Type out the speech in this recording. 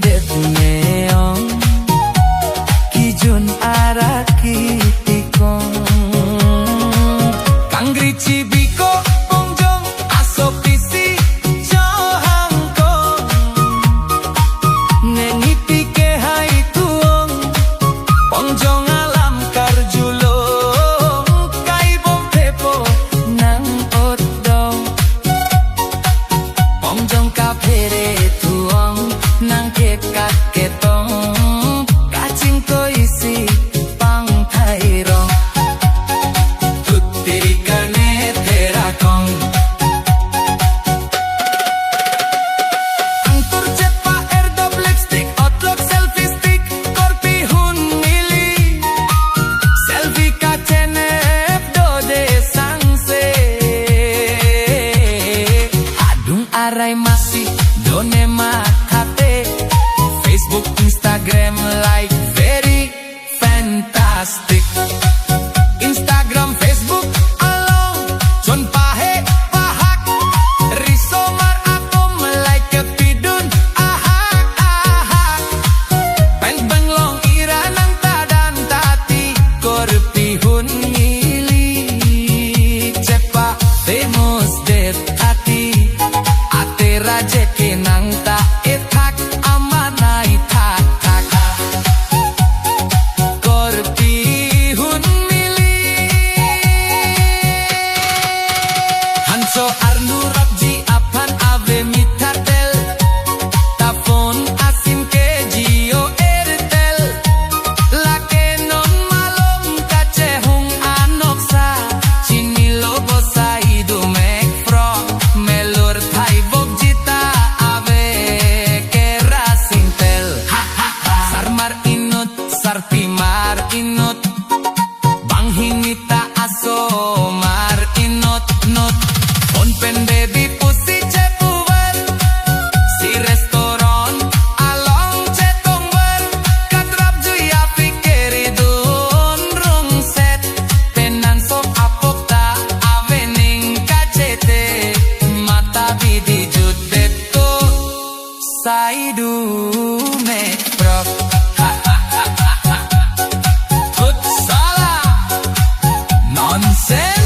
det meong kijun araki tikong kangri cibiko pongjong asopisi johangkong neni pike hai tuong pongjong alam karjulong kai bom tepo nang odong pongjong kapere tuong nang kekat ketong kacing ko isi pang thairong tutti kane terakong angtur cepa air double lipstick outlook selfie stick korpi hun mili selfie ka cenep dode sangse adung arai masih done makate Facebook Instagram like very fantastic Instagram Facebook along John pahe pahak risomar atom like kepidun ahak ahak pen benglong ira nang tadan tati korpi hun ngili cepa famous det hati ate raje kenang ta etak amanai tak tak korpi hun mili hanso arnu rabji apan ave mitatel tafon asim ke jio airtel lake non malom kace hung anoksa chini logo saidu mek fro melur thai bok jita ave kera sintel sarmar inut sarpimar inut bang hinita asomar inut not on pen baby pussy cepuwer si restoran along cetongwer katrap juya pikiri dun rung set penan sok apokta avening kacete mata bidi judeto saidu mek prok Good salah nonsense